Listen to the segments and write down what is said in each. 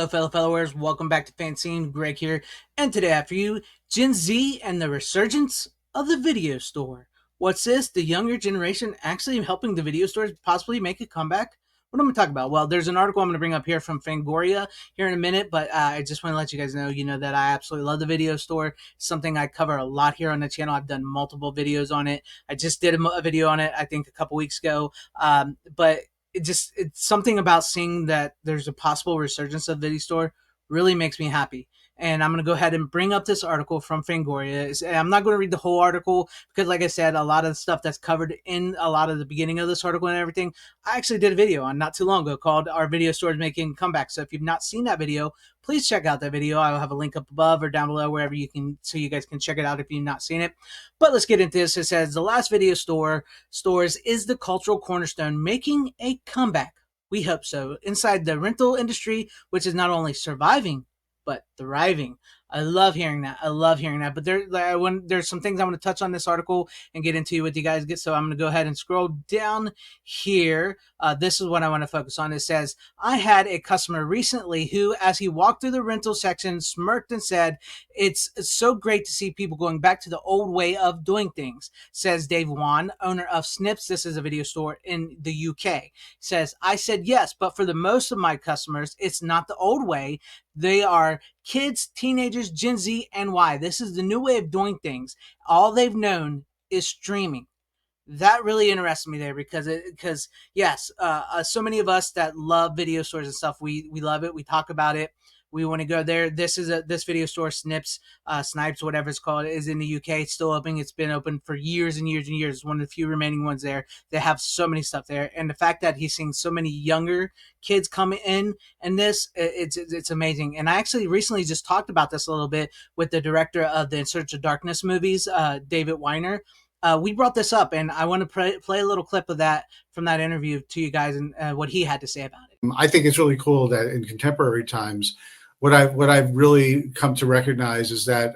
Hello, fellow followers. Welcome back to FanZcene. Greg here. And today, after you, Gen Z and the resurgence of the video store. What's this? The younger generation actually helping the video stores possibly make a comeback? What am I going to talk about? Well, there's an article I'm going to bring up here from Fangoria here in a minute, but I just want to let you guys know, that I absolutely love the video store. It's something I cover a lot here on the channel. I've done multiple videos on it. I just did a video on it, I think, a couple weeks ago. But it's something about seeing that there's a possible resurgence of the video store really makes me happy. And I'm going to go ahead and bring up this article from Fangoria. I'm not going to read the whole article because, like I said, a lot of the stuff that's covered in a lot of the beginning of this article and everything, I actually did a video on not too long ago called "Our Video Stores Making Comeback." So if you've not seen that video, please check out that video. I'll have a link up above or down below wherever you can, so you guys can check it out if you've not seen it. But let's get into this. It says the last video stores is the cultural cornerstone making a comeback. We hope so. Inside the rental industry, which is not only surviving but thriving. I love hearing that. I love hearing that. But there's some things I want to touch on this article and get into with you guys. So I'm going to go ahead and scroll down here. This is what I want to focus on. It says, I had a customer recently who, as he walked through the rental section, smirked and said, it's so great to see people going back to the old way of doing things, says Dave Wan, owner of Snips. This is a video store in the UK. Says, I said yes, but for the most of my customers, it's not the old way. They are kids, teenagers, Gen Z, and Y. This is the new way of doing things. All they've known is streaming. That really interests me there because yes, so many of us that love video stores and stuff, we love it. We talk about it. We want to go there. This video store, Snipes, whatever it's called, is in the UK. It's still open. It's been open for years and years and years. It's one of the few remaining ones there. They have so many stuff there, and the fact that he's seeing so many younger kids coming in, and it's amazing. And I actually recently just talked about this a little bit with the director of the In Search of Darkness movies, David Weiner. We brought this up, and I want to play a little clip of that from that interview to you guys and what he had to say about it. I think it's really cool that in contemporary times, what I've really come to recognize is that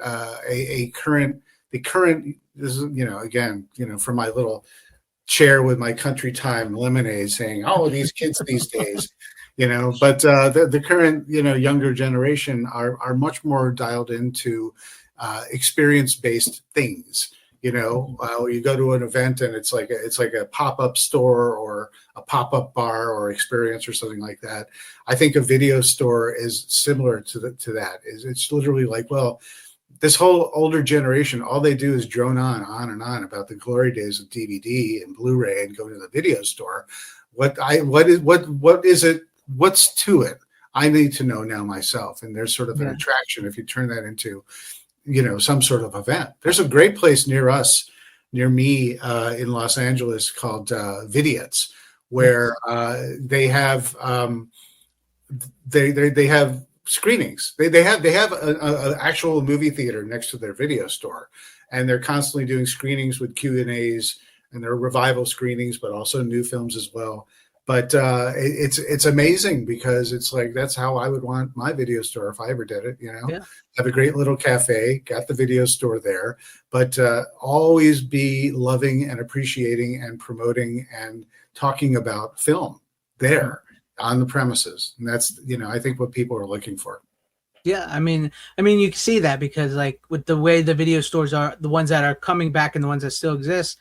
the current this is, again, from my little chair with my country time lemonade saying, oh, these kids these days, but the current, younger generation are much more dialed into experience-based things. You go to an event and it's like a pop-up store or a pop-up bar or experience or something like that. I think a video store is similar to that. It's literally like, well, this whole older generation, all they do is drone on and on about the glory days of DVD and Blu-ray and going to the video store. What is it? What's to it? I need to know now myself. And there's sort of an attraction if you turn that into some sort of event. There's a great place near me in Los Angeles called Vidiots, where they have they have screenings. They have an actual movie theater next to their video store, and they're constantly doing screenings with Q&As, and they're revival screenings, but also new films as well. But it's amazing because it's like, that's how I would want my video store if I ever did it, Have a great little cafe, got the video store there, but always be loving and appreciating and promoting and talking about film there on the premises. And that's, I think what people are looking for. Yeah, I mean, you can see that because, like, with the way the video stores are, the ones that are coming back and the ones that still exist,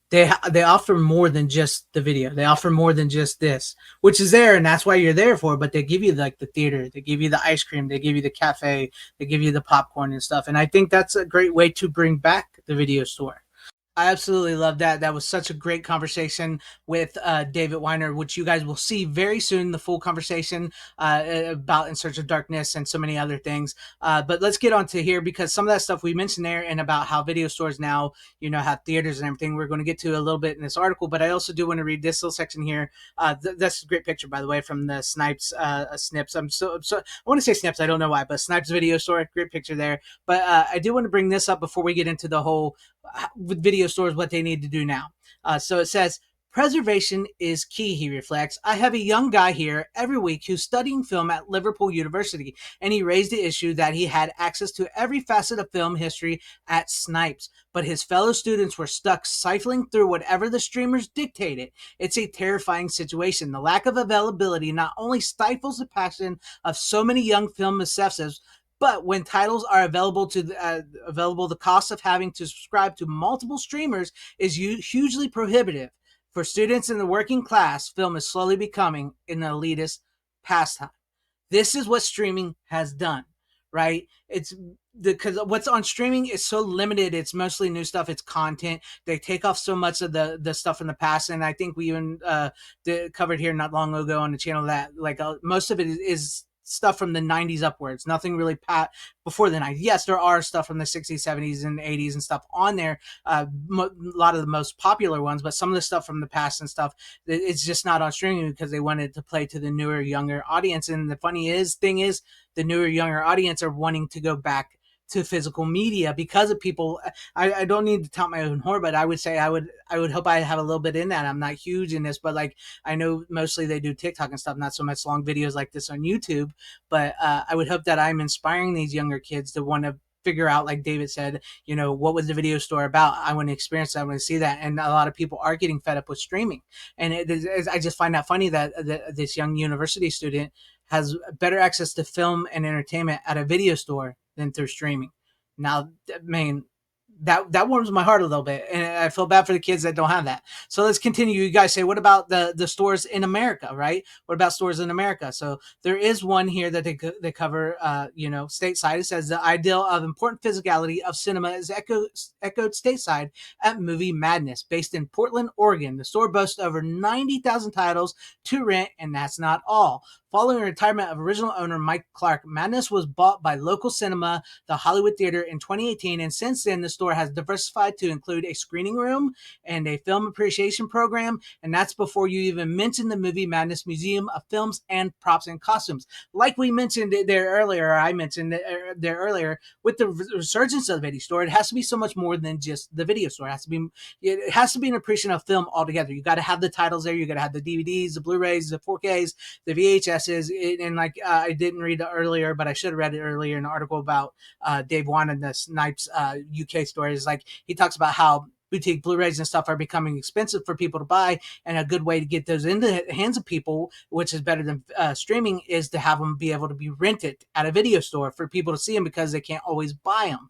they offer more than just the video. They offer more than just this, which is there, and that's why you're there for. But they give you like the theater, they give you the ice cream, they give you the cafe, they give you the popcorn and stuff. And I think that's a great way to bring back the video store. I absolutely love that. That was such a great conversation with David Weiner, which you guys will see very soon, the full conversation about In Search of Darkness and so many other things. But let's get on to here, because some of that stuff we mentioned there and about how video stores now, have theaters and everything, we're going to get to a little bit in this article. But I also do want to read this little section here. That's a great picture, by the way, from the Snipes Snips. I want to say Snips. I don't know why, but Snipes video store, great picture there. But I do want to bring this up before we get into the whole with video stores, what they need to do now. So it says, Preservation is key, he reflects. I have a young guy here every week who's studying film at Liverpool University, and he raised the issue that he had access to every facet of film history at Snipes, but his fellow students were stuck siphoning through whatever the streamers dictated. It's a terrifying situation. The lack of availability not only stifles the passion of so many young film obsessives, but when titles are available, the cost of having to subscribe to multiple streamers is hugely prohibitive. For students in the working class, film is slowly becoming an elitist pastime. This is what streaming has done, right? It's because what's on streaming is so limited. It's mostly new stuff. It's content. They take off so much of the stuff in the past, and I think we even covered here not long ago on the channel that like most of it is stuff from the 90s upwards. Nothing really before the 90s. Yes, there are stuff from the 60s, 70s, and 80s and stuff on there. A lot of the most popular ones, but some of the stuff from the past and stuff, it's just not on streaming because they wanted to play to the newer, younger audience. And the thing is, the newer, younger audience are wanting to go back to physical media because of people. I don't need to tout my own horn, but I would say I would hope I have a little bit in that. I'm not huge in this, but like I know mostly they do TikTok and stuff, not so much long videos like this on YouTube. But I would hope that I'm inspiring these younger kids to want to figure out, like David said, what was the video store about? I want to experience that. I want to see that. And a lot of people are getting fed up with streaming. And I just find that funny that this young university student has better access to film and entertainment at a video store than through streaming. Now, I mean, that warms my heart a little bit, and I feel bad for the kids that don't have that. So let's continue. You guys say, what about the stores in America, right? What about stores in America? So there is one here that they cover, stateside. It says the ideal of important physicality of cinema is echoed stateside at Movie Madness, based in Portland, Oregon. The store boasts over 90,000 titles to rent, and that's not all. Following the retirement of original owner Mike Clark, Madness was bought by local cinema, the Hollywood Theater, in 2018, and since then the store has diversified to include a screening room and a film appreciation program, and that's before you even mention the Movie Madness Museum of Films and Props and Costumes. Like we mentioned there earlier, I mentioned there earlier, with the resurgence of the video store, it has to be so much more than just the video store. It has to be an appreciation of film altogether. You got to have the titles there. You got to have the DVDs, the Blu-rays, the 4Ks, the VHS. And like I didn't read it earlier, but I should have read it earlier in an article about Dave Wan and the Snipes UK stories. Like he talks about how boutique Blu-rays and stuff are becoming expensive for people to buy, and a good way to get those into the hands of people, which is better than streaming, is to have them be able to be rented at a video store for people to see them because they can't always buy them,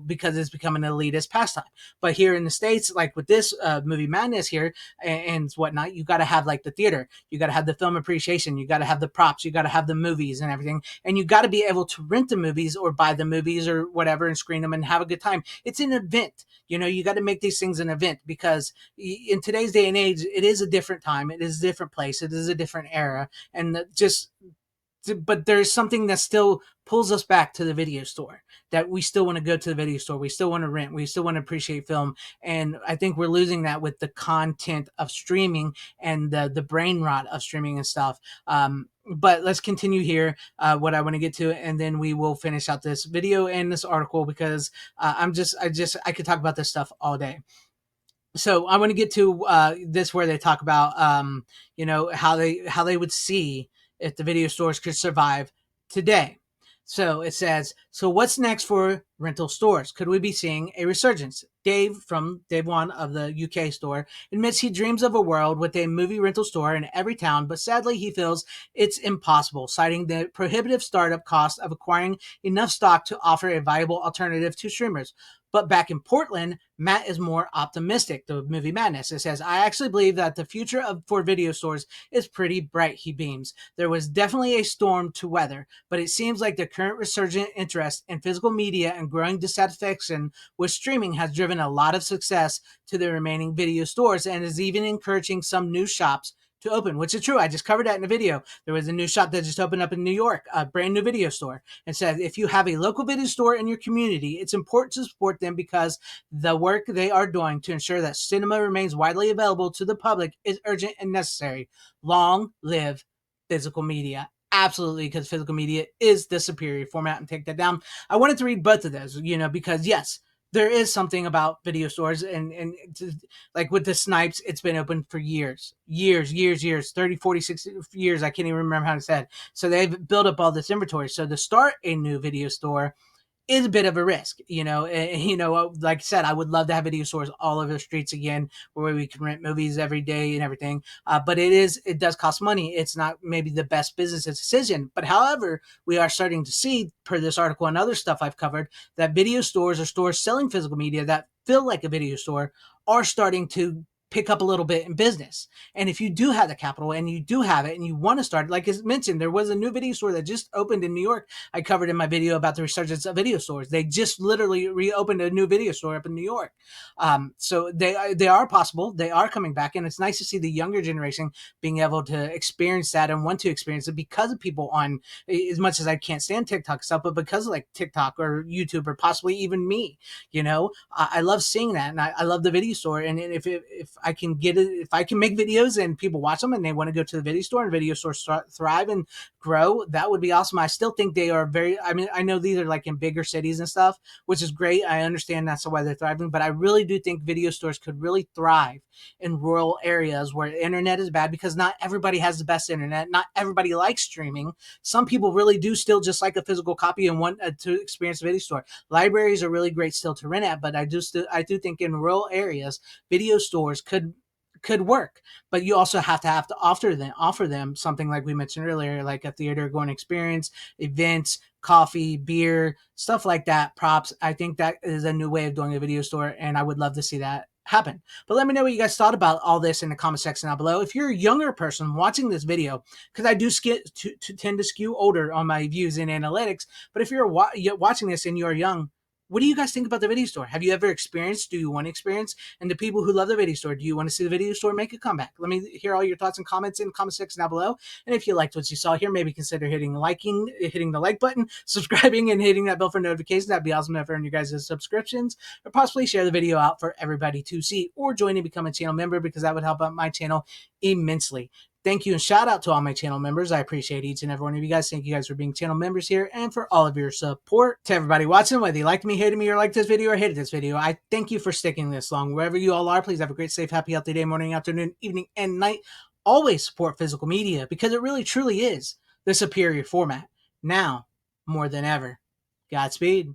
because it's become an elitist pastime. But here in the States, like with this Movie Madness here and whatnot, you got to have like the theater, you got to have the film appreciation, you got to have the props, you got to have the movies and everything, and you got to be able to rent the movies or buy the movies or whatever and screen them and have a good time. It's an event. You got to make these things an event because in today's day and age, it is a different time. It is a different place. It is a different era. And but there's something that still pulls us back to the video store, that we still want to go to the video store. We still want to rent. We still want to appreciate film. And I think we're losing that with the content of streaming and the brain rot of streaming and stuff. But let's continue here, what I want to get to, and then we will finish out this video and this article because I could talk about this stuff all day. So I want to get to this where they talk about how they would see if the video stores could survive today. So it says, so what's next for rental stores? Could we be seeing a resurgence? Dave Wan of the UK store admits he dreams of a world with a movie rental store in every town, but sadly he feels it's impossible, citing the prohibitive startup cost of acquiring enough stock to offer a viable alternative to streamers. But back in Portland, Matt is more optimistic. The Movie Madness. It says, I actually believe that the future for video stores is pretty bright, he beams. There was definitely a storm to weather, but it seems like the current resurgent interest in physical media and growing dissatisfaction with streaming has driven a lot of success to the remaining video stores and is even encouraging some new shops to open, which is true. I just covered that in a video. There was a new shop that just opened up in New York, a brand new video store, and said if you have a local video store in your community, it's important to support them because the work they are doing to ensure that cinema remains widely available to the public is urgent and necessary. Long live physical media. Absolutely, because physical media is the superior format, and take that down. I wanted to read both of those, because yes, there is something about video stores, like with the Snipes, it's been open for years, 30, 40, 60 years. I can't even remember how to say it. So they've built up all this inventory. So to start a new video store is a bit of a risk, you know. Like I said, I would love to have video stores all over the streets again, where we can rent movies every day and everything. But it does cost money. It's not maybe the best business decision. But however, we are starting to see, per this article and other stuff I've covered, that video stores or stores selling physical media that feel like a video store are starting to pick up a little bit in business. And if you do have the capital and you do have it and you want to start, like as mentioned, there was a new video store that just opened in New York. I covered in my video about the resurgence of video stores. They just literally reopened a new video store up in New York. So they are possible. They are coming back, and it's nice to see the younger generation being able to experience that and want to experience it because of people on. As much as I can't stand TikTok stuff, but because of like TikTok or YouTube or possibly even me, I love seeing that, and I love the video store. And if I can get it, if I can make videos and people watch them and they want to go to the video store and video stores thrive and grow, that would be awesome. I still think they are very, I mean, I know these are like in bigger cities and stuff, which is great. I understand that's why they're thriving, but I really do think video stores could really thrive in rural areas where the internet is bad, because not everybody has the best internet. Not everybody likes streaming. Some people really do still just like a physical copy and want to experience a video store. Libraries are really great still to rent at, but I do think in rural areas, video stores could work, but you also have to offer them something like we mentioned earlier, like a theater going experience, events, coffee, beer, stuff like that, props. I think that is a new way of doing a video store, and I would love to see that happen. But let me know what you guys thought about all this in the comment section down below. If you're a younger person watching this video, because I do tend to skew older on my views in analytics, but if you're watching this and you're young, what do you guys think about the video store? Have you ever experienced? Do you want to experience? And the people who love the video store, do you want to see the video store make a comeback? Let me hear all your thoughts and comments in the comment section down below. And if you liked what you saw here, maybe consider hitting the like button, subscribing, and hitting that bell for notifications. That'd be awesome to earn you guys' subscriptions, or possibly share the video out for everybody to see, or join and become a channel member, because that would help out my channel immensely. Thank you, and shout out to all my channel members. I appreciate each and every one of you guys. Thank you guys for being channel members here and for all of your support. To everybody watching, whether you liked me, hated me, or liked this video, or hated this video, I thank you for sticking this long. Wherever you all are, please have a great, safe, happy, healthy day, morning, afternoon, evening, and night. Always support physical media, because it really, truly is the superior format, now more than ever. Godspeed.